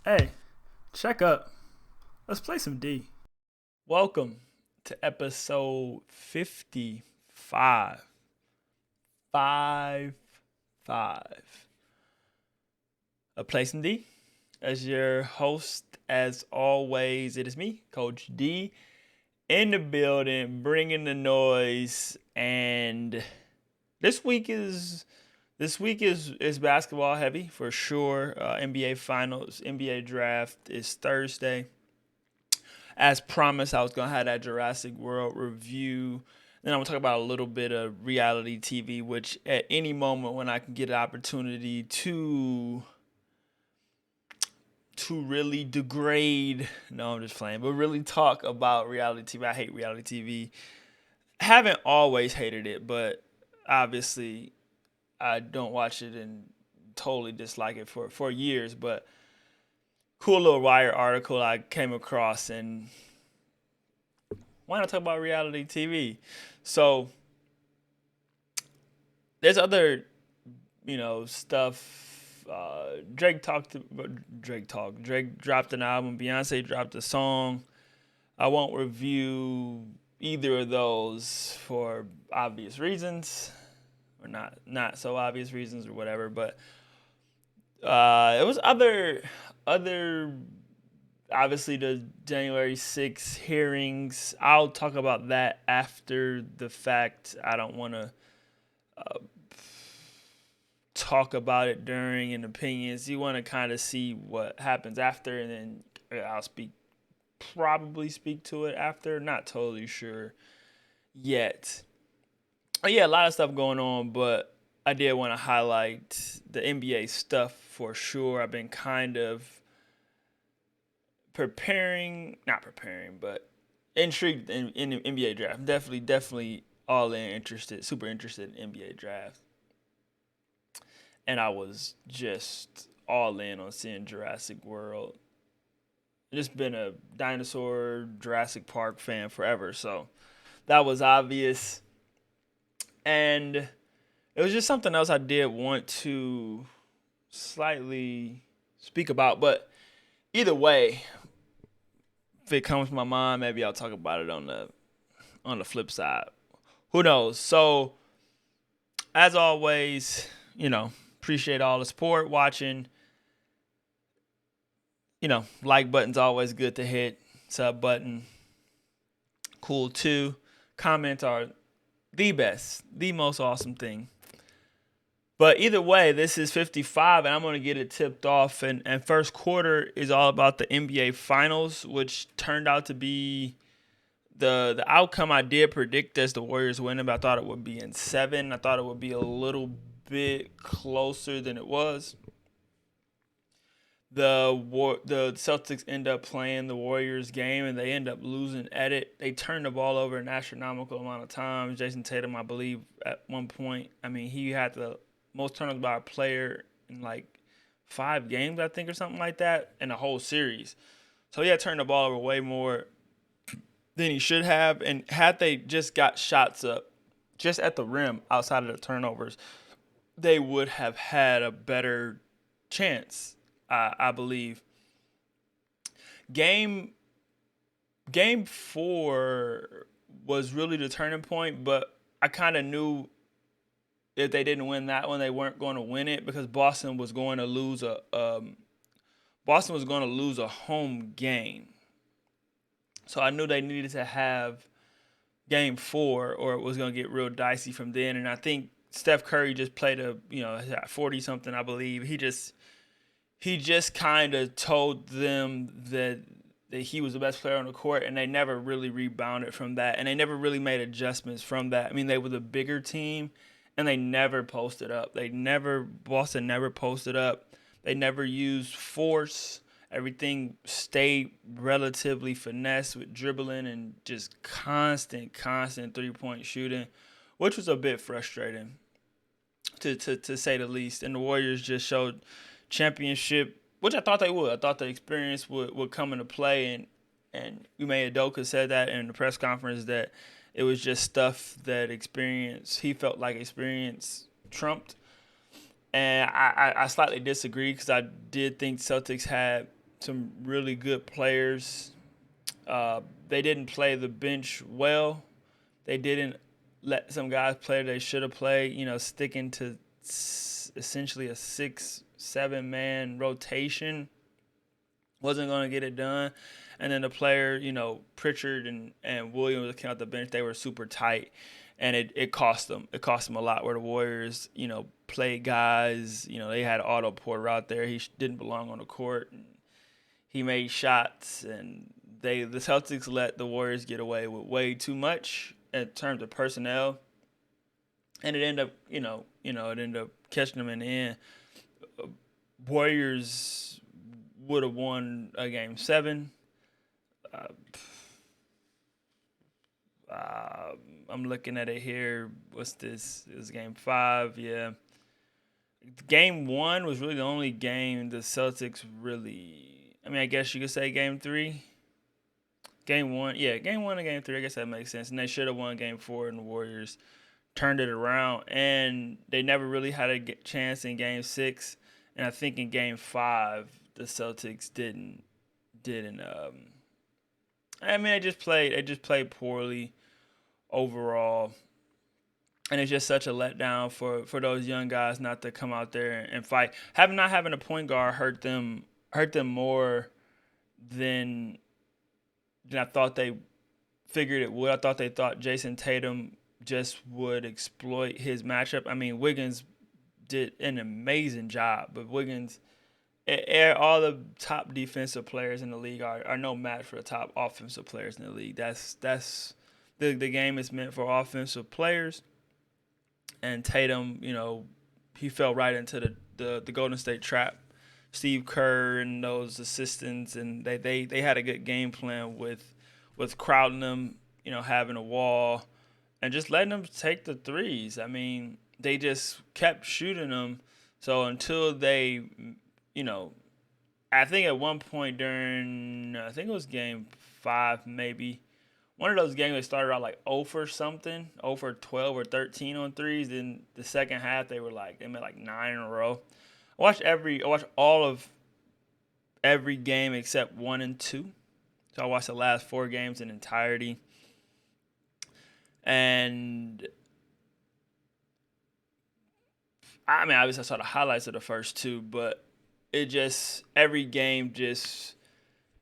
Hey, check up. Let's play some D. Welcome to episode 55. 5 5. A Play Some D. As your host, as always, it is me, Coach D, in the building, bringing the noise. And this week is basketball heavy for sure. NBA Finals, NBA Draft is Thursday. As promised, I was gonna have that Jurassic World review. Then I'm gonna talk about a little bit of reality TV, which at any moment when I can get an opportunity to really degrade, no, I'm just playing, but really talk about reality TV. I hate reality TV. Haven't always hated it, but obviously I don't watch it and totally dislike it for years. But cool little Wire article I came across, and why not talk about reality TV? So there's other, stuff. Drake dropped an album. Beyonce dropped a song. I won't review either of those for obvious reasons, or not so obvious reasons, or whatever. But it was other obviously the January 6th hearings. I'll talk about that after the fact. I don't want to talk about it during an opinions. You want to kind of see what happens after, and then I'll probably speak to it after. Not totally sure yet. Yeah, a lot of stuff going on, but I did want to highlight the NBA stuff for sure. I've been kind of not preparing, but intrigued in the NBA draft. Definitely all in interested, super interested in NBA draft. And I was just all in on seeing Jurassic World. Just been a dinosaur Jurassic Park fan forever, so that was obvious. And it was just something else I did want to slightly speak about, but either way, if it comes to my mind, maybe I'll talk about it on the flip side. Who knows? So, as always, appreciate all the support, watching. Like button's always good to hit. Sub button, cool too. Comments are the best, the most awesome thing. But either way, this is 55, and I'm going to get it tipped off. And first quarter is all about the NBA Finals, which turned out to be the outcome I did predict as the Warriors winning, but I thought it would be in 7. I thought it would be a little bit closer than it was. The Celtics end up playing the Warriors game, and they end up losing at it. They turned the ball over an astronomical amount of times. Jason Tatum, I believe, at one point, he had the most turnovers by a player in like 5 games, I think, or something like that, in the whole series. So he had turned the ball over way more than he should have. And had they just got shots up just at the rim outside of the turnovers, they would have had a better chance, I believe. Game 4 was really the turning point, but I kind of knew if they didn't win that one, they weren't going to win it, because Boston was going to lose a home game. So I knew they needed to have game 4, or it was going to get real dicey from then. And I think Steph Curry just played 40 something, I believe. He just kind of told them that he was the best player on the court, and they never really rebounded from that, and they never really made adjustments from that. They were the bigger team, and they never posted up. Boston never posted up. They never used force. Everything stayed relatively finesse with dribbling and just constant 3-point shooting, which was a bit frustrating to say the least. And the Warriors just showed championship, which I thought they would. I thought the experience would come into play, and Ime Udoka said that in the press conference, that it was just stuff that he felt like experience trumped. And I slightly disagree, because I did think Celtics had some really good players. They didn't play the bench well. They didn't let some guys play they should have played. Sticking to essentially a 6-7 man rotation wasn't going to get it done. And then the player, Pritchard and Williams came out the bench. They were super tight, and it cost them. It cost them a lot. Where the Warriors, played guys. They had Otto Porter out there. He didn't belong on the court. And he made shots, and the Celtics let the Warriors get away with way too much in terms of personnel, and it ended up, it ended up catching them in the end. Warriors would have won a game 7. I'm looking at it here. What's this? It was game 5. Yeah. Game 1 was really the only game the Celtics really. I mean, I guess you could say game 3. Game 1, yeah, game 1 and game 3. I guess that makes sense. And they should have won game 4, and the Warriors turned it around. And they never really had a chance in game 6. And I think in game 5, the Celtics didn't. I mean, they just played poorly overall. And it's just such a letdown for those young guys not to come out there and fight. Not having a point guard hurt them more than I thought they figured it would. I thought Jason Tatum just would exploit his matchup. I mean, Wiggins did an amazing job, but Wiggins, all the top defensive players in the league are no match for the top offensive players in the league. That's the game is meant for offensive players. And Tatum, he fell right into the Golden State trap. Steve Kerr and those assistants, and they had a good game plan with crowding them, having a wall, and just letting them take the threes. I mean, they just kept shooting them. So until they, I think at one point during, I think it was game 5 maybe, one of those games they started out like 0 for something, 0 for 12 or 13 on threes. Then the second half they made like 9 in a row. I watched all of every game except 1 and 2. So I watched the last 4 games in entirety. And I mean, obviously I saw the highlights of the first 2, but every game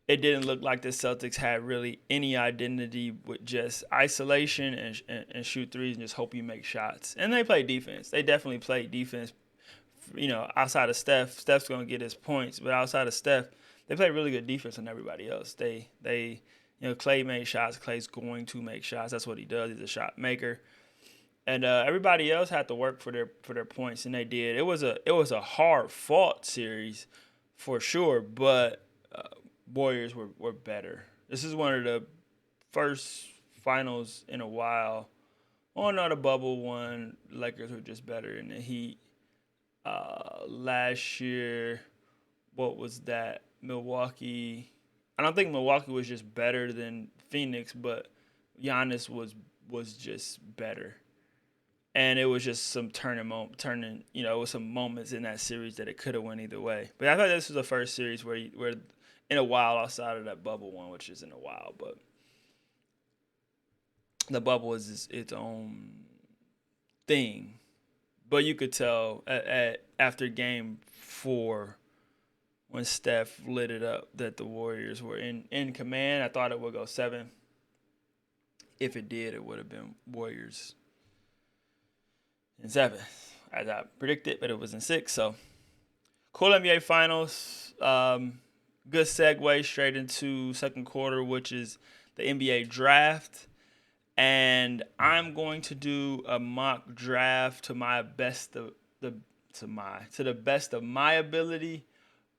it didn't look like the Celtics had really any identity with just isolation and shoot threes and just hope you make shots. And they played defense. They definitely played defense. Outside of Steph, Steph's going to get his points, but outside of Steph, they played really good defense on everybody else. Klay made shots. Klay's going to make shots. That's what he does. He's a shot maker. And everybody else had to work for their points, and they did. It was a hard fought series for sure, but Warriors were better. This is one of the first finals in a while. Oh no, the bubble one. Lakers were just better, and the Heat. Last year, what was that? Milwaukee. I don't think Milwaukee was just better than Phoenix, but Giannis was just better. And it was just some it was some moments in that series that it could have went either way. But I thought this was the first series where in a while outside of that bubble one, which isn't a while, but the bubble is its own thing. But you could tell after game 4, when Steph lit it up, that the Warriors were in command. I thought it would go 7. If it did, it would have been Warriors in 7, as I predicted, but it was in 6. So, cool NBA Finals. Good segue straight into second quarter, which is the NBA draft. And I'm going to do a mock draft to the best of my ability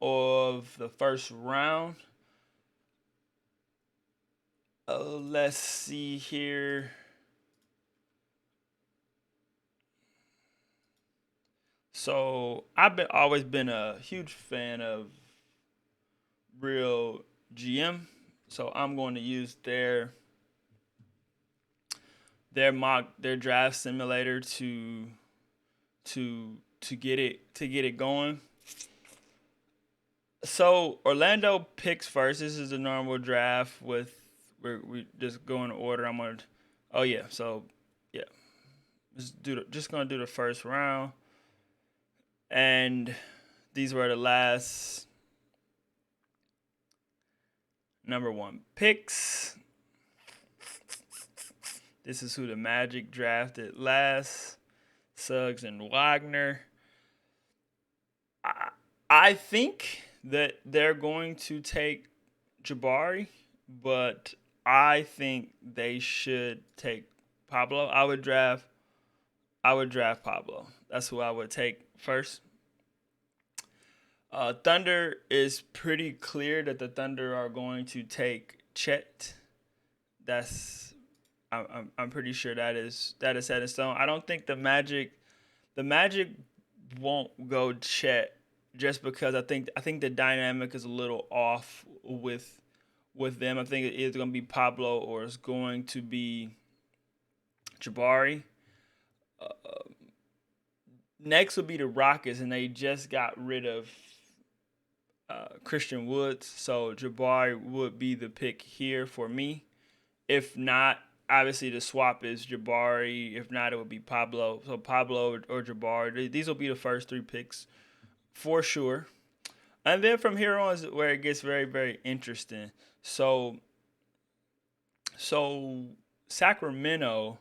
of the first round. Let's see here. So I've always been a huge fan of Real GM. So I'm going to use their draft simulator to get it going. So Orlando picks first. This is the normal draft with we just go in order. I'm gonna. Oh yeah. So yeah, just gonna do the first round, and these were the last number one picks. This is who the Magic drafted last. Suggs and Wagner. I, I think that they're going to take Jabari, but I think they should take Pablo. I would draft Pablo. That's who I would take first. Thunder is pretty clear that the Thunder are going to take Chet. That's I'm pretty sure that is set in stone. I don't think the Magic won't go Chet just because I think the dynamic is a little off with them. I think it is going to be Pablo or it's going to be Jabari. Uh, Next would be the Rockets, and they just got rid of Christian Woods, so Jabari would be the pick here for me. If not, obviously the swap is Jabari. If not, it would be Pablo. So Pablo or Jabari. These will be the first three picks for sure. And then from here on is where it gets very, very interesting. So Sacramento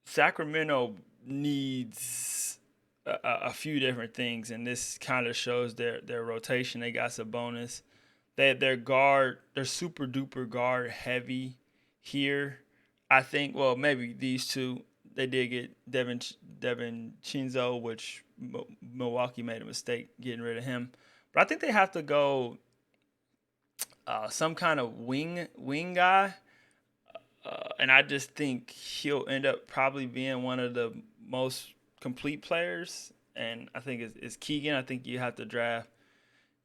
Sacramento needs a few different things, and this kind of shows their rotation. They got Sabonis. They're super duper guard heavy here. I think. Well, maybe these two. They did get Devin Chinzo, which Milwaukee made a mistake getting rid of him. But I think they have to go some kind of wing guy. And I just think he'll end up probably being one of the most complete players. And I think it's Keegan. I think you have to draft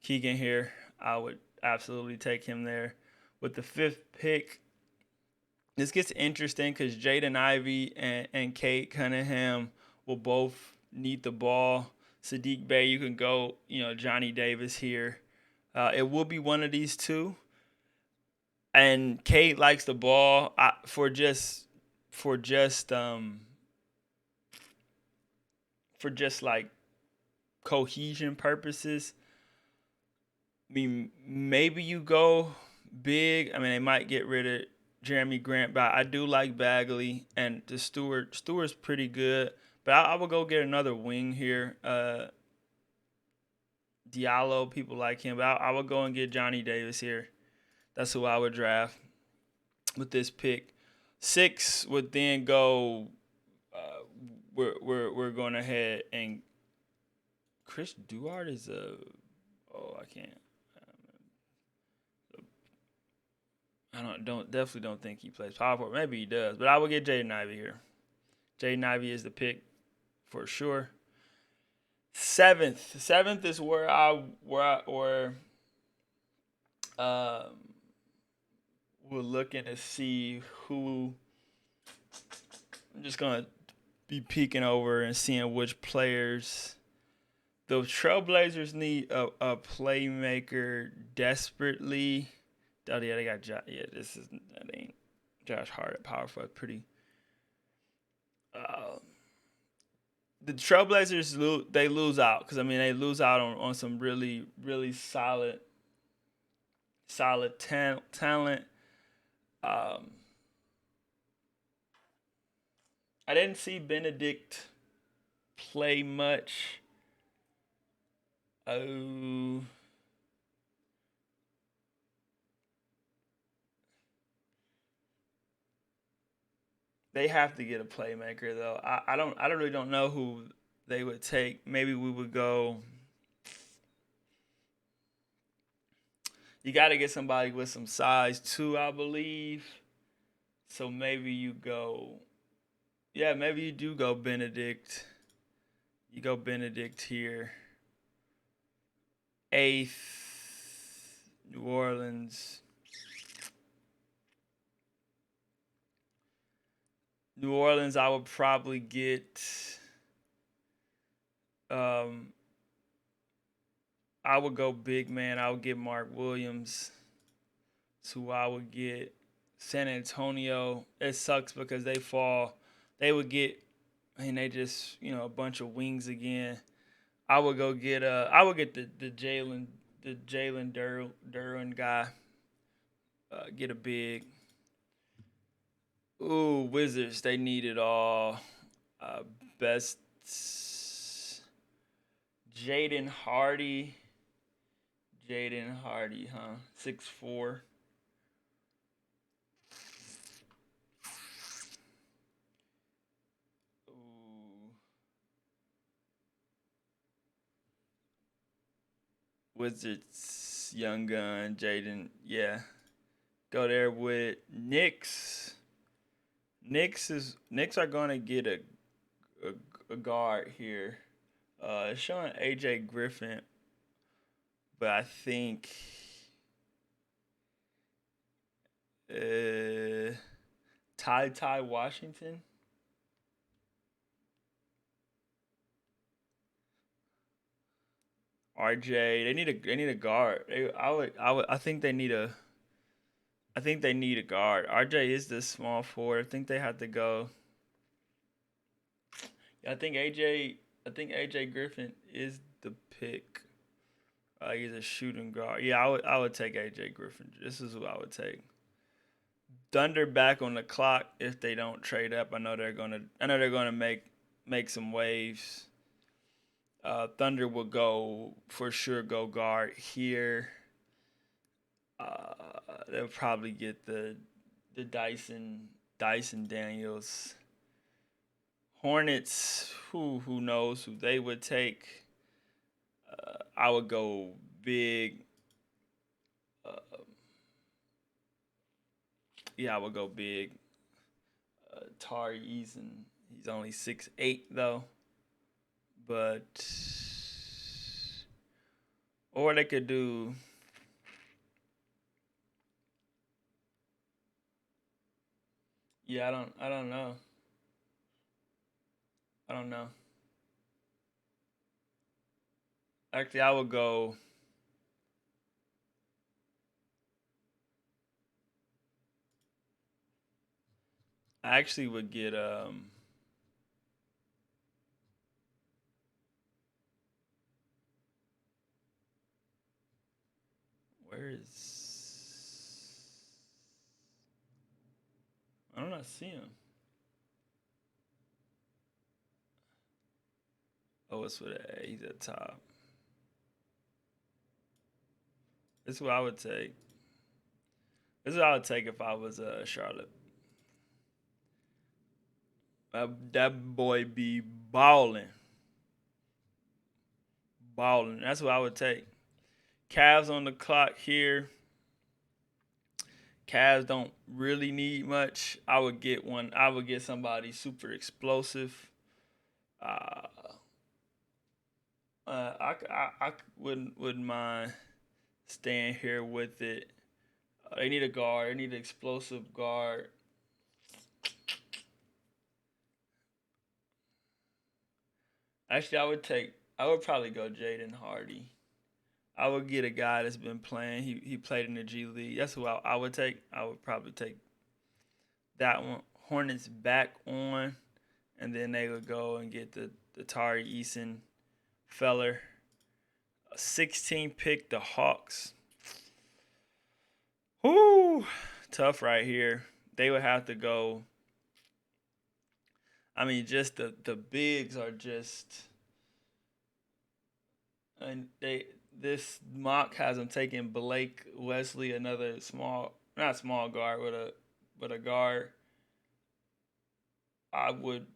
Keegan here. I would absolutely take him there. With the fifth pick, this gets interesting because Jaden Ivey and Kate Cunningham will both need the ball. Sadiq Bey, you can go, Johnny Davis here. It will be one of these two. And Kate likes the ball for just like cohesion purposes. I mean, maybe you go big. I mean, they might get rid of Jeremy Grant, but I do like Bagley and the Stewart. Stewart's pretty good, but I will go get another wing here. Diallo, people like him, but I will go and get Johnny Davis here. That's who I would draft with this pick. Six would then go. We're going ahead and Chris Duarte is a. Oh, I can't. Definitely don't think he plays power forward. Maybe he does, but I will get Jaden Ivey here. Jaden Ivey is the pick for sure. Seventh is where um we're looking to see who. I'm just gonna be peeking over and seeing which players. The Trailblazers need a playmaker desperately. Oh yeah, they got that ain't Josh Hart at power forward. Pretty. Uh, the Trailblazers they lose out because they lose out on some really really solid talent. Um, I didn't see Benedict play much. Oh, they have to get a playmaker though. I really don't know who they would take. Maybe we would go. You got to get somebody with some size too, I believe. So maybe you go. Yeah, maybe you do go Benedict. You go Benedict here. Eighth, New Orleans. New Orleans, I would probably get. Um, I would go big man. I would get Mark Williams. That's who I would get. San Antonio. It sucks because they fall. They would get. I mean, they just a bunch of wings again. I would go get I would get the Jalen Duran guy. Get a big. Ooh, Wizards. They need it all. Uh, best Jaden Hardy. Jaden Hardy, huh? 6'4". Ooh. Wizards, young gun, Jaden. Yeah. Go there with Knicks. Knicks are gonna get a guard here. It's showing AJ Griffin, but I think uh Ty Washington. RJ. They need a guard. I think they need a guard. RJ is the small forward. I think they have to go. I think AJ Griffin is the pick. He's a shooting guard. Yeah, I would take AJ Griffin. This is who I would take. Thunder back on the clock if they don't trade up. I know they're gonna make some waves. Thunder will go for sure. Go guard here. They'll probably get the Dyson Daniels. Hornets. Who knows who they would take? I would go big. Uh, yeah, I would go big. Tari Eason. He's only 6'8" though, but or they could do. Yeah, I don't know. I don't know. Actually, I would go. I actually would get where is I don't know, see him. Oh, it's with a. He's at top. This is what I would take. This is what I would take if I was Charlotte. That boy be balling, balling. That's what I would take. Cavs on the clock here. Cavs don't really need much. I would get one. I would get somebody super explosive. Uh, I wouldn't mind staying here with it. They need a guard. They need an explosive guard. Actually, I would probably go Jaden Hardy. I would get a guy that's been playing. He played in the G League. That's who I would take. I would probably take that one. Hornets back on, and then they would go and get the Tari Eason feller. 16 pick the Hawks. Whoo, tough right here. They would have to go. I mean, just the bigs are just, and this mock has them taking Blake Wesley, another small, not small guard, but a guard. I would.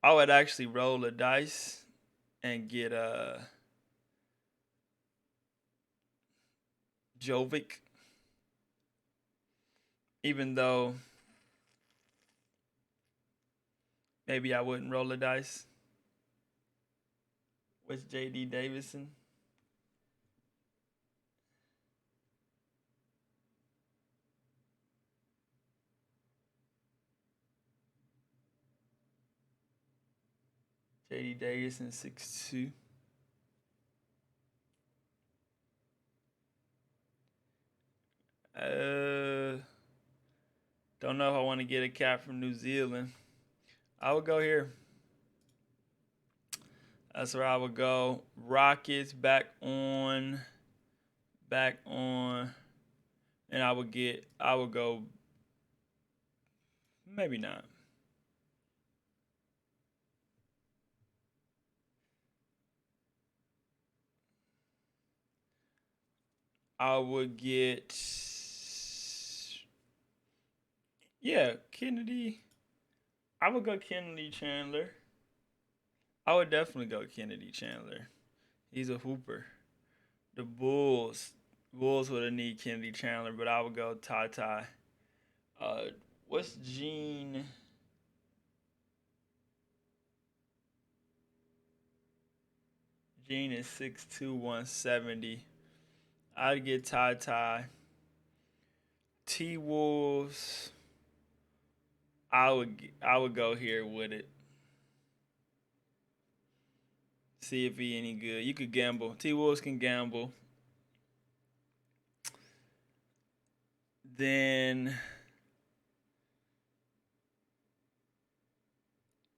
I would actually roll the dice and get Jovic, even though maybe I wouldn't roll the dice with JD Davison. JD Davison 6'2". Uh, don't know if I want to get a cat from New Zealand. I would go here. That's where I would go. Rockets back on, and I would go, maybe not. I would get, yeah, Kennedy. I would go Kennedy Chandler. I would definitely go Kennedy Chandler. He's a hooper. The Bulls would have need Kennedy Chandler, but I would go Ty Ty. Uh, what's Gene? Gene is 6'2", 170. I'd get Ty Ty. T Wolves. I would go here with it. See if he any good. You could gamble. T Wolves can gamble. Then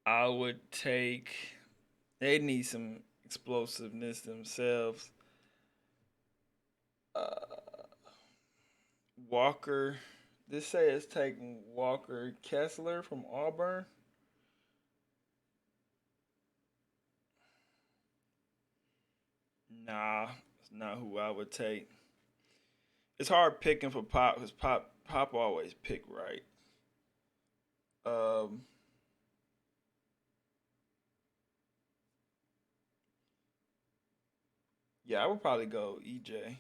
I would take. They need some explosiveness themselves. Uh, Walker. This say it's taking Walker Kessler from Auburn. Nah, it's not who I would take. It's hard picking for Pop because Pop always pick right. Um, yeah, I would probably go EJ.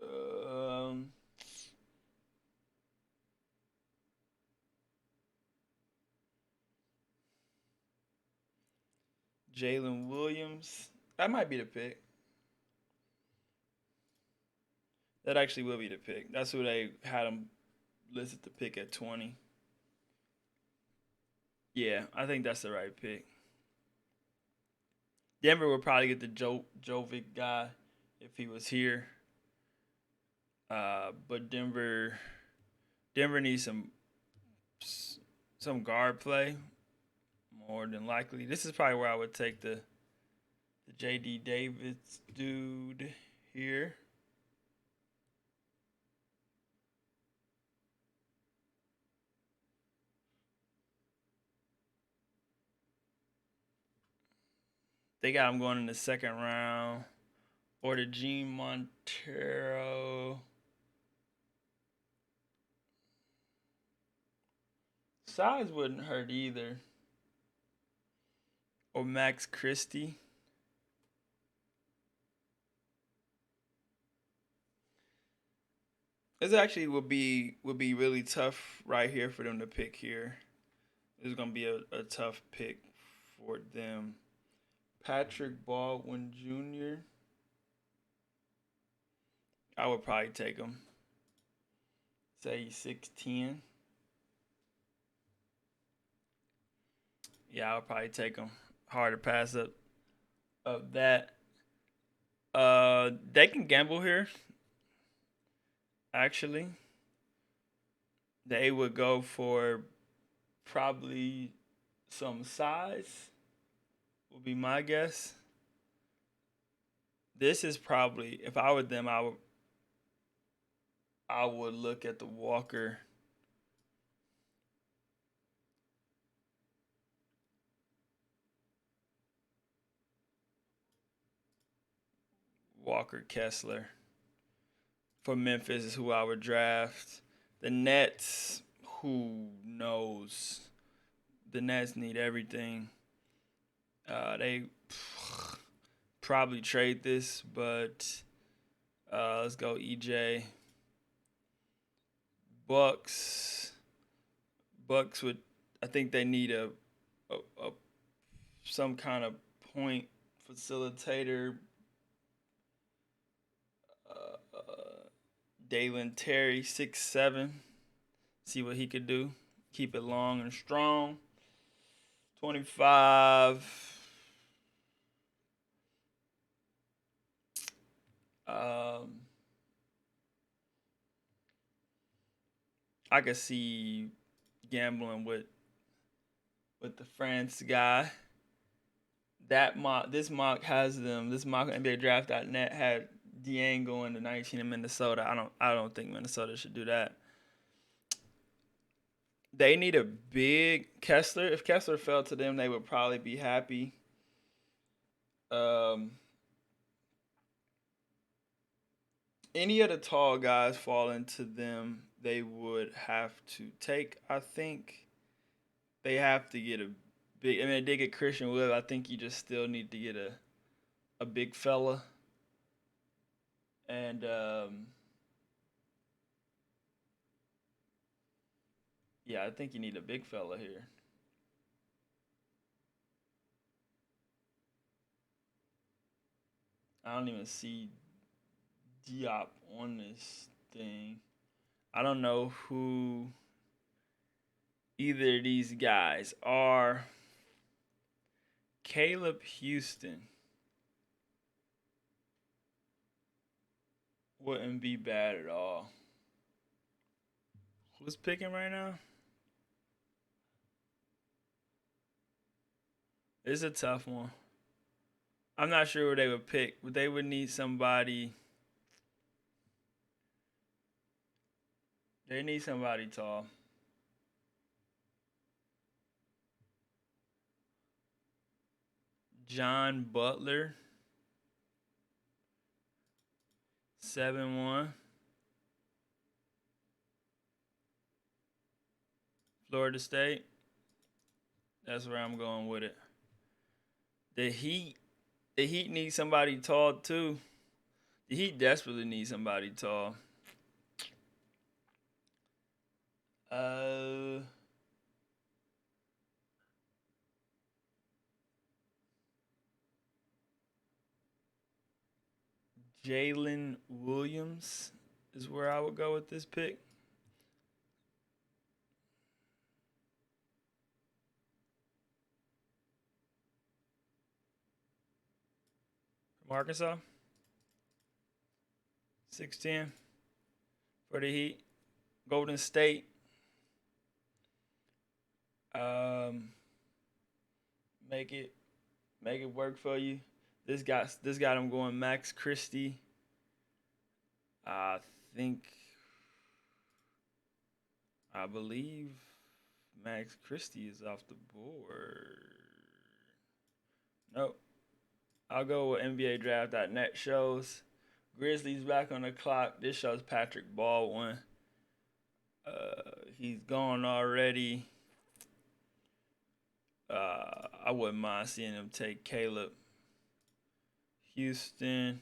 Um, Jalen Williams. That might be the pick. That actually will be the pick. That's who they had him listed to pick at 20. Yeah, I think that's the right pick. Denver would probably get the Jovic guy if he was here. But Denver needs some guard play more than likely. This is probably where I would take the JD Davis dude here. They got him going in the second round. Or the Gene Montero. Size wouldn't hurt either. Or Max Christie. This actually would be really tough right here for them to pick here. This is gonna be a tough pick for them. Patrick Baldwin Jr. I would probably take him. Say he's 6'10". Yeah, I would probably take him. Hard to pass up of that. They can gamble here. Actually, they would go for probably some size. Would be my guess. This is probably if I were them, I would look at the Walker Kessler for Memphis is who I would draft. The Nets, who knows? The Nets need everything. They probably trade this, but let's go EJ. Bucks. Bucks would. I think they need a some kind of point facilitator. Dalen Terry, 6'7". See what he could do. Keep it long and strong. 25. Um, I could see gambling with the France guy. This mock has them. This mock NBA Draft.net had Dieng going to 19 in Minnesota. I don't think Minnesota should do that. They need a big Kessler. If Kessler fell to them, they would probably be happy. Um, any of the tall guys falling to them, they would have to take. I think they have to get a big. I mean, they did get Christian Wood. I think you just still need to get a big fella. And yeah, I think you need a big fella here. I don't even see Diop on this thing. I don't know who either of these guys are. Caleb Houston wouldn't be bad at all. Who's picking right now? It's a tough one. I'm not sure who they would pick, but they would need somebody. They need somebody tall. John Butler, 7'1", Florida State. That's where I'm going with it. The Heat, the Heat need somebody tall too. The Heat desperately need somebody tall. Uh, Jalen Williams is where I would go with this pick. From Arkansas, 6'10" for the Heat. Golden State. Um, make it make it work for you. This got him going Max Christie. I think I believe Max Christie is off the board. Nope. I'll go with NBA Draft.net shows. Grizzlies back on the clock. This shows Patrick Baldwin. He's gone already. I wouldn't mind seeing him take Caleb Houston.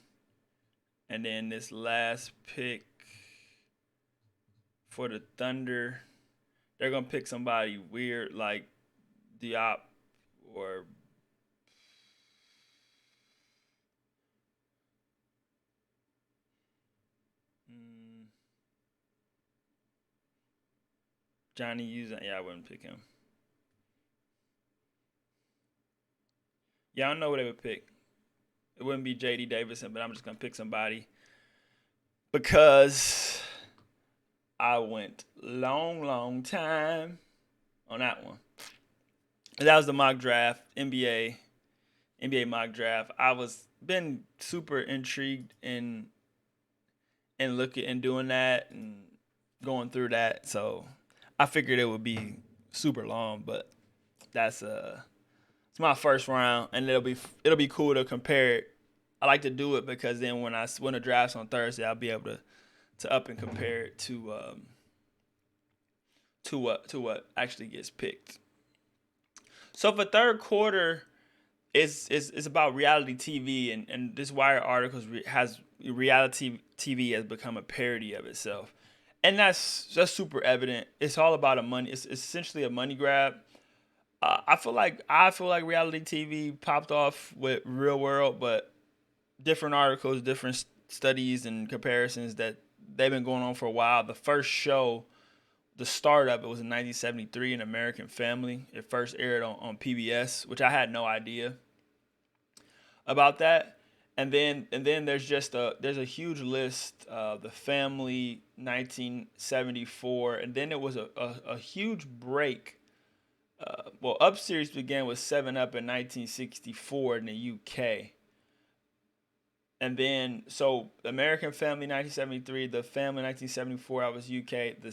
And then this last pick for the Thunder, they're going to pick somebody weird like Diop or Johnny Usain. Yeah, I wouldn't pick him. Yeah, I don't know what they would pick. It wouldn't be J.D. Davison, but I'm just going to pick somebody because I went long time on that one. That was the mock draft, NBA mock draft. I was been super intrigued in looking and doing that and going through that. So I figured it would be super long, but that's it's my first round, and it'll be cool to compare it. I like to do it because then when the draft's on Thursday, I'll be able to up and compare it to what actually gets picked. So for third quarter, it's about reality TV, and this Wire article has reality TV has become a parody of itself, and that's super evident. It's all about a money. It's essentially a money grab. I feel like reality TV popped off with Real World, but different articles, different studies and comparisons that they've been going on for a while. The first show the start of it was in 1973 in American Family. It first aired on PBS, which I had no idea about that. And then there's a huge list of the Family 1974, and then it was a huge break. Up series began with 7 Up in 1964 in the UK. And then, so American Family 1973, The Family 1974, I was UK. The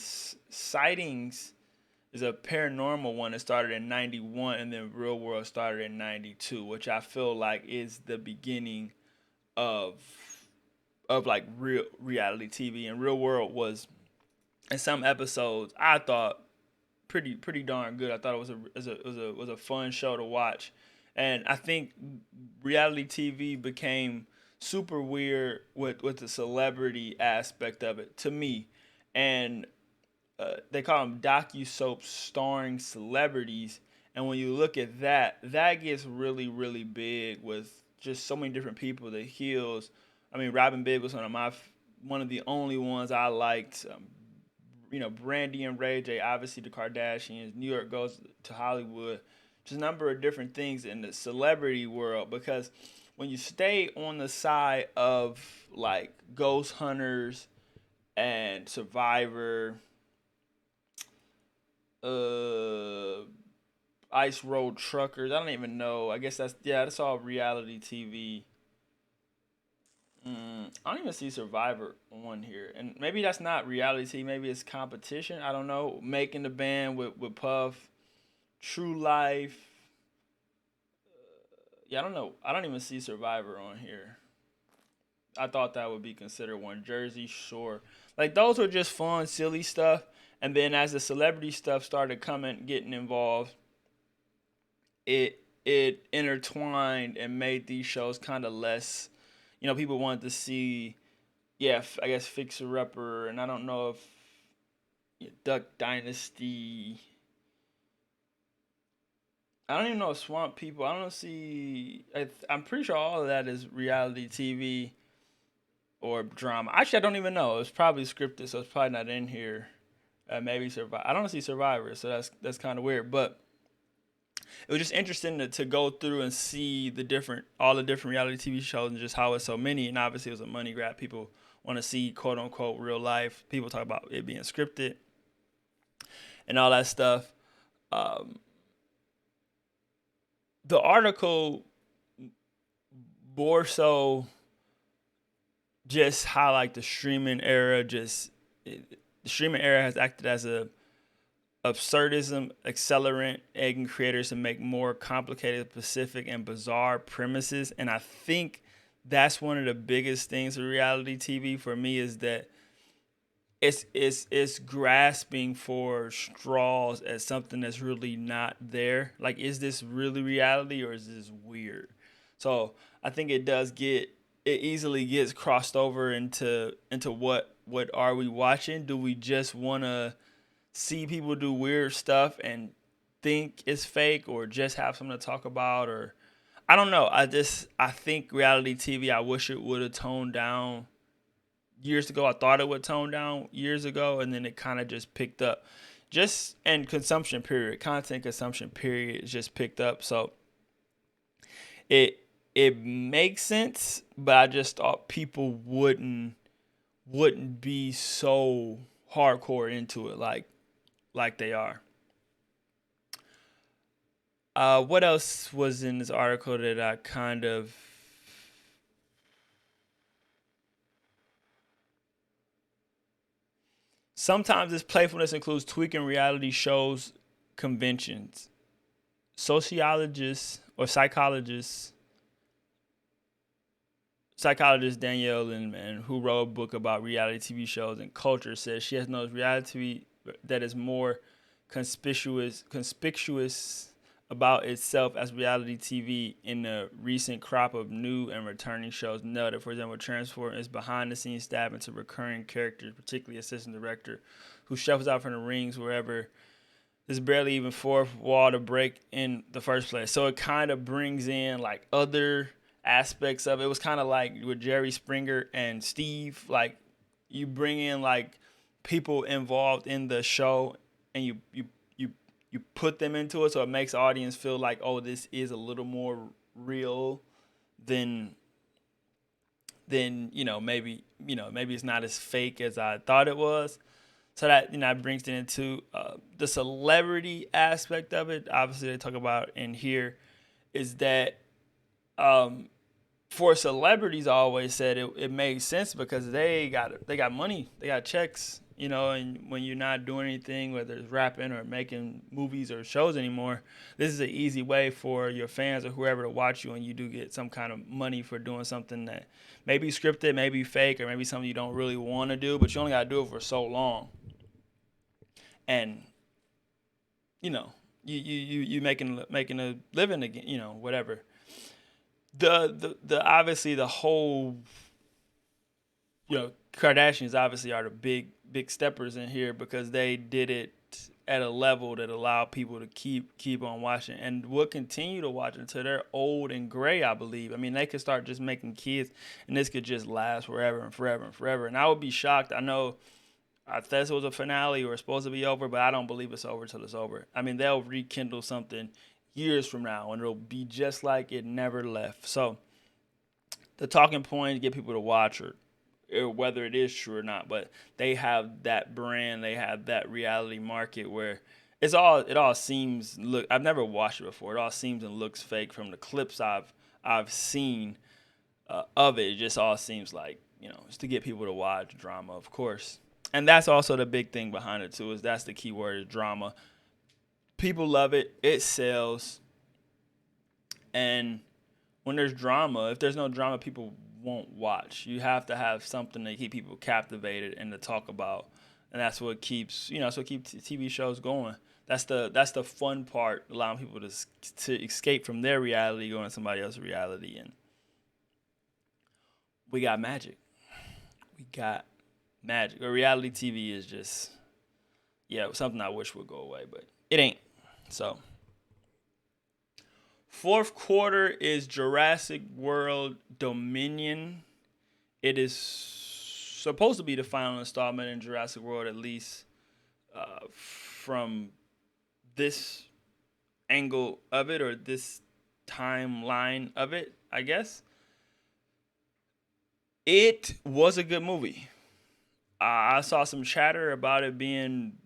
Sightings is a paranormal one that started in 91, and then Real World started in 92, which I feel like is the beginning of like real reality TV. And Real World was, in some episodes, I thought pretty darn good. I thought it was a fun show to watch, and I think reality TV became super weird with the celebrity aspect of it to me, and they call them docu-soaps starring celebrities. And when you look at that, that gets really big with just so many different people. The Hills, I mean, Robin Big was one of the only ones I liked. Brandy and Ray J, obviously the Kardashians. New York Goes to Hollywood. Just a number of different things in the celebrity world, because when you stay on the side of like Ghost Hunters and Survivor, Ice Road Truckers, I don't even know. I guess that's all reality TV. I don't even see Survivor on here, and maybe that's not reality. Maybe it's competition. I don't know. Making the Band with Puff, True Life. Yeah, I don't know. I don't even see Survivor on here. I thought that would be considered one. Jersey Shore, like those were just fun, silly stuff. And then as the celebrity stuff started getting involved, it intertwined and made these shows kind of less. People wanted to see, yeah, I guess Fixer Upper, and I don't know if Duck Dynasty. I don't even know if Swamp People. I don't see. I'm pretty sure all of that is reality TV or drama. Actually, I don't even know. It's probably scripted, so it's probably not in here. Maybe Survivor. I don't see Survivor, so that's kind of weird. But it was just interesting to go through and see all the different reality TV shows and just how it's so many. And obviously, it was a money grab. People want to see quote unquote real life. People talk about it being scripted and all that stuff. The article more so just highlight the streaming era. The streaming era has acted as a absurdism accelerant, egging creators to make more complicated, specific, and bizarre premises. And I think that's one of the biggest things with reality TV for me, is that it's grasping for straws at something that's really not there. Like, is this really reality or is this weird? So I think it easily gets crossed over into what are we watching? Do we just want to see people do weird stuff and think it's fake, or just have something to talk about? Or I don't know. I think reality TV, I wish it would have toned down years ago. I thought it would tone down years ago, and then it kind of just picked up. Content consumption period just picked up. So it makes sense, but I just thought people wouldn't be so hardcore into it like they are. What else was in this article that I kind of... Sometimes this playfulness includes tweaking reality shows conventions. Psychologist Danielle Lindemann, who wrote a book about reality TV shows and culture, says she has noticed reality that is more conspicuous about itself as reality TV in the recent crop of new and returning shows. Noted, for example, transform its behind-the-scenes staff into recurring characters, particularly assistant director, who shuffles out from the rings wherever there's barely even fourth wall to break in the first place. So it kind of brings in like other aspects of it. It was kind of like with Jerry Springer and Steve. Like, you bring in like people involved in the show, and you you put them into it, so it makes the audience feel like, oh, this is a little more real than maybe it's not as fake as I thought it was. So that brings it into the celebrity aspect of it. Obviously, they talk about in here is that um, for celebrities, I always said it made sense because they got money, they got checks, and when you're not doing anything, whether it's rapping or making movies or shows anymore, this is an easy way for your fans or whoever to watch you, and you do get some kind of money for doing something that maybe scripted, maybe fake, or maybe something you don't really want to do, but you only got to do it for so long, and you making a living again, whatever. The obviously the whole Kardashians obviously are the big steppers in here because they did it at a level that allowed people to keep on watching and will continue to watch until they're old and gray, I believe. I mean, they could start just making kids and this could just last forever and forever and forever. And I would be shocked. I know I thought it was a finale or it's supposed to be over, but I don't believe it's over till it's over. I mean, they'll rekindle something years from now and it'll be just like it never left. So the talking point to get people to watch or whether it is true or not, but they have that brand, they have that reality market where it all seems look. I've never watched it before. It all seems and looks fake from the clips I've seen of it. It just all seems like it's to get people to watch drama, of course, and that's also the big thing behind it too. Is that's the key word is drama. People love it. It sells, and when there's drama, if there's no drama, people won't watch. You have to have something to keep people captivated and to talk about, and that's what keeps keeps TV shows going. That's the fun part, allowing people to escape from their reality, going to somebody else's reality, and we got magic. We got magic. Or reality TV is just something I wish would go away, but it ain't. So. Fourth quarter is Jurassic World Dominion. It is supposed to be the final installment in Jurassic World, at least from this angle of it or this timeline of it, I guess. It was a good movie. I saw some chatter about it being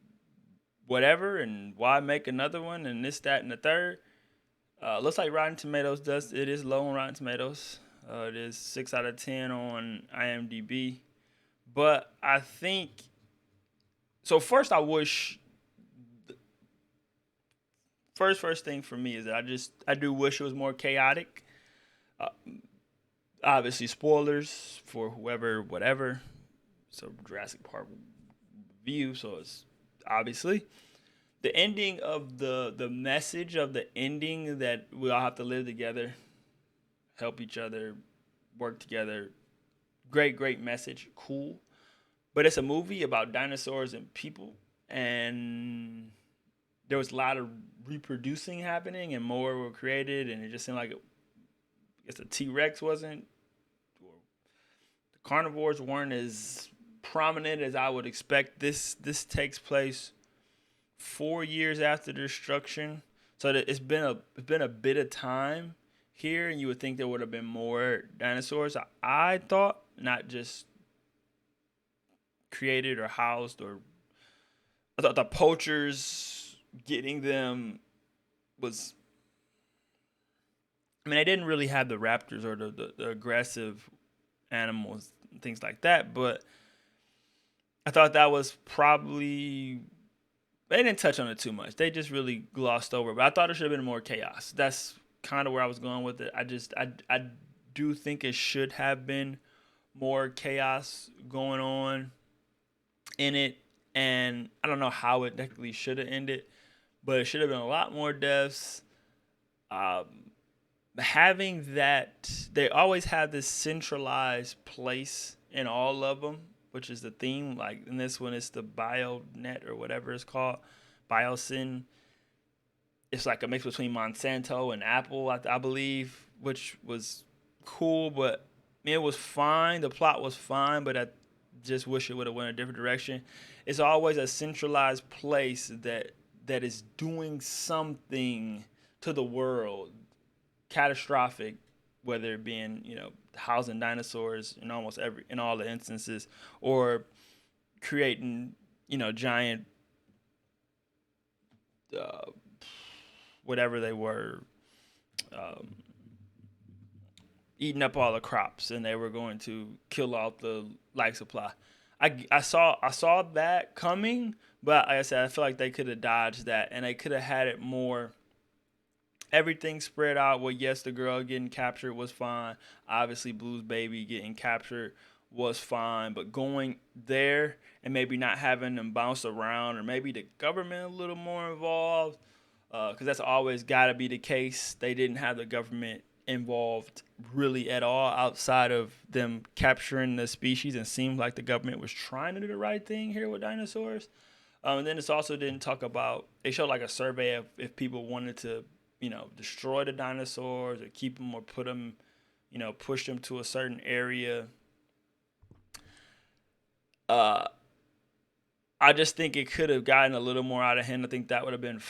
whatever and why make another one and this, that, and the third. Looks like Rotten Tomatoes it is low on Rotten Tomatoes. It is 6 out of 10 on IMDb. But I think so. First, first thing for me is that I do wish it was more chaotic. Obviously, spoilers for whoever, whatever. So Jurassic Park view. So it's obviously. The ending of the message of the ending that we all have to live together, help each other, work together. Great message. Cool. But it's a movie about dinosaurs and people. And there was a lot of reproducing happening and more were created. And it just seemed like the T-Rex wasn't. Or the carnivores weren't as prominent as I would expect. This takes place 4 years after the destruction, so that it's been a bit of time here, and you would think there would have been more dinosaurs. I thought not just created or housed, or I thought the poachers getting them was. I mean, they didn't really have the raptors or the aggressive animals and things like that, but I thought that was probably. They didn't touch on it too much. They just really glossed over. But I thought it should have been more chaos. That's kind of where I was going with it. I do think it should have been more chaos going on in it. And I don't know how it technically should have ended, but it should have been a lot more deaths. Having that, they always have this centralized place in all of them, which is the theme. Like in this one, it's the BioNet or whatever it's called, Biosyn. It's like a mix between Monsanto and Apple, I believe, which was cool. But it was fine. The plot was fine, but just wish it would have went a different direction. It's always a centralized place that is doing something to the world catastrophic, whether it being housing dinosaurs in all the instances, or creating giant uh, whatever they were, um, eating up all the crops, and they were going to kill off the life supply. I saw that coming, but like I said, I feel like they could have dodged that, and they could have had it more everything spread out. Well, yes, the girl getting captured was fine. Obviously, Blue's baby getting captured was fine, but going there and maybe not having them bounce around, or maybe the government a little more involved, because that's always got to be the case. They didn't have the government involved really at all outside of them capturing the species, and seemed like the government was trying to do the right thing here with dinosaurs. And then it's also didn't talk about. They showed like a survey of if people wanted to, destroy the dinosaurs or keep them or put them, push them to a certain area. Uh, I just think it could have gotten a little more out of hand. I think that would have been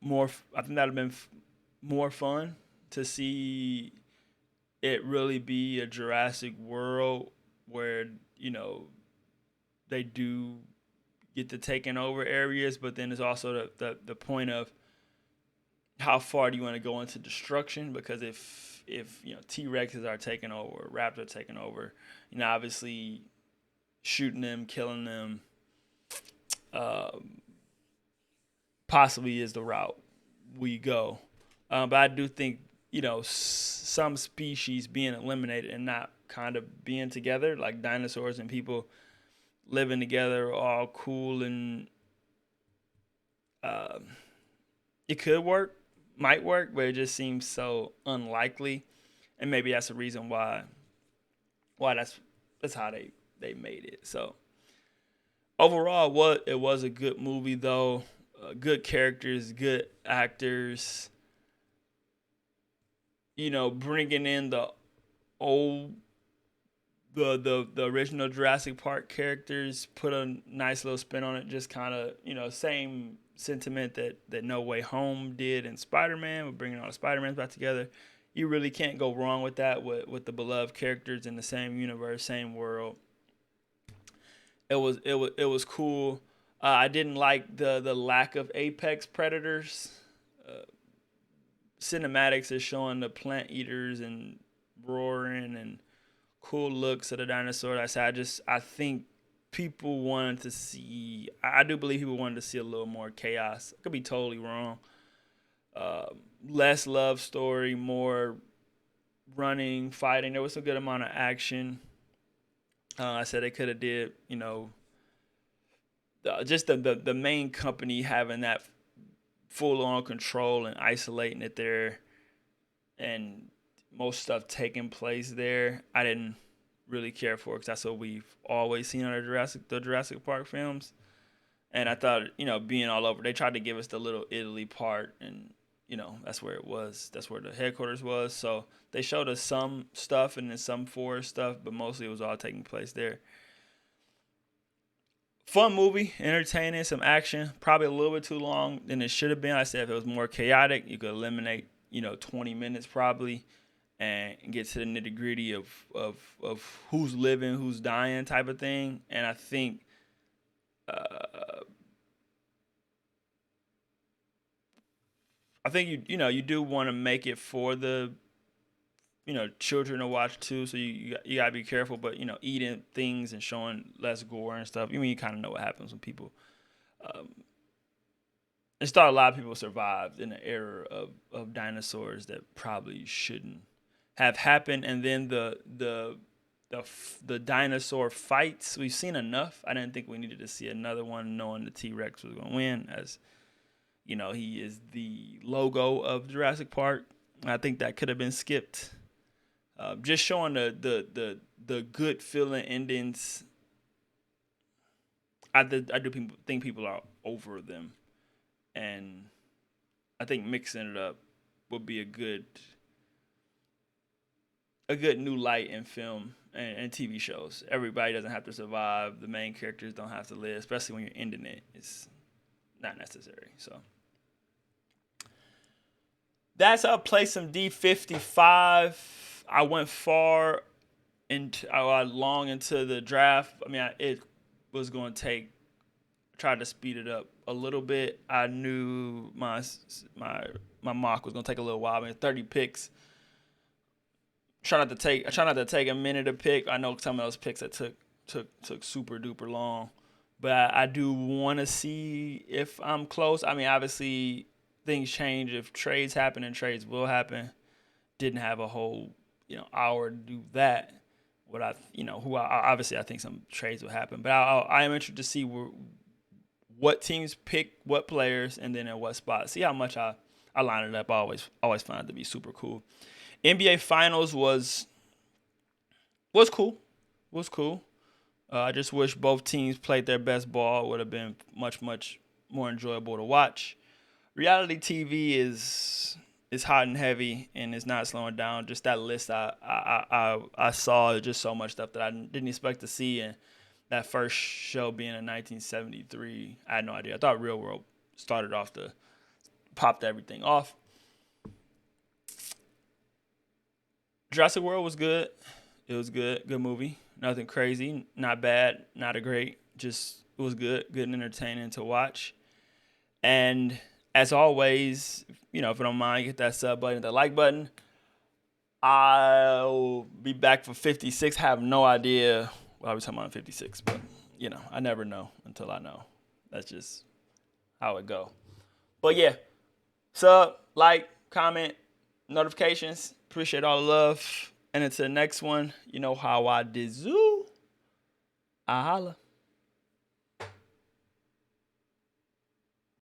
more. I think that would have been more fun to see it really be a Jurassic World where they do get to taking over areas, but then there's also the point of how far do you want to go into destruction? Because if T Rexes are taking over, or Raptors are taking over, obviously shooting them, killing them, um, possibly is the route we go. But I do think some species being eliminated and not kind of being together, like dinosaurs and people living together, all cool, and uh, it could work, might work, but it just seems so unlikely, and maybe that's the reason why that's how they made it. So overall, what it was a good movie though, good characters, good actors. Bringing in the old the original Jurassic Park characters, put a nice little spin on it. Just kind of same sentiment that No Way Home did in Spider-Man, with bringing all the Spider-Mans back together. You really can't go wrong with that, with the beloved characters in the same universe, same world. It was cool. I didn't like the lack of apex predators. Uh, Cinematics is showing the plant eaters and roaring and cool looks of the dinosaur. I think people wanted to see. I do believe people wanted to see a little more chaos. I could be totally wrong. Uh, Less love story, more running, fighting. There was a good amount of action. I said they could have did, just the main company having that full on control and isolating it there, and most stuff taking place there. I didn't really care for because that's what we've always seen on the Jurassic Park films. And I thought, being all over, they tried to give us the little Italy part, and that's where it was. That's where the headquarters was. So they showed us some stuff and then some forest stuff, but mostly it was all taking place there. Fun movie, entertaining, some action. Probably a little bit too long than it should have been. I said if it was more chaotic, you could eliminate 20 minutes probably, and get to the nitty gritty of who's living, who's dying, type of thing. And I think uh, you do want to make it for the children to watch too. So you gotta be careful, but eating things and showing less gore and stuff. You kind of know what happens when people. Um, it's thought a lot of people survived in the era of dinosaurs that probably shouldn't have happened, and then the dinosaur fights. We've seen enough. I didn't think we needed to see another one, knowing the T Rex was going to win, as he is the logo of Jurassic Park. I think that could have been skipped. Just showing the good feeling endings. I do think people are over them, and I think mixing it up would be a good a good new light in film and TV shows. Everybody doesn't have to survive. The main characters don't have to live, especially when you're ending it. It's not necessary. So that's how I play some D55. I went far into long into the draft. I mean, it was going to take. Tried to speed it up a little bit. I knew my mock was going to take a little while. I mean, 30 picks. I try not to take a minute to pick. I know some of those picks that took super duper long, but I do want to see if I'm close. I mean, obviously things change if trades happen, and trades will happen. Didn't have a whole hour to do that. Obviously I think some trades will happen, but I am interested to see what teams pick what players and then at what spot. See how much I line it up. I always find it to be super cool. NBA Finals was cool. I just wish both teams played their best ball. It would have been much, much more enjoyable to watch. Reality TV is hot and heavy, and it's not slowing down. Just that list I saw, just so much stuff that I didn't expect to see. And that first show being in 1973, I had no idea. I thought Real World started off popped everything off. Jurassic World was good. It was good. Good movie. Nothing crazy. Not bad. Not a great. Just it was good. Good and entertaining to watch. And as always, if you don't mind, hit that sub button, the like button. I'll be back for 56. Have no idea what I'll be talking about 56, but I never know until I know. That's just how it go. But yeah, sub, like, comment, notifications. Appreciate all the love. And until the next one, you know how I did zoo. I holla.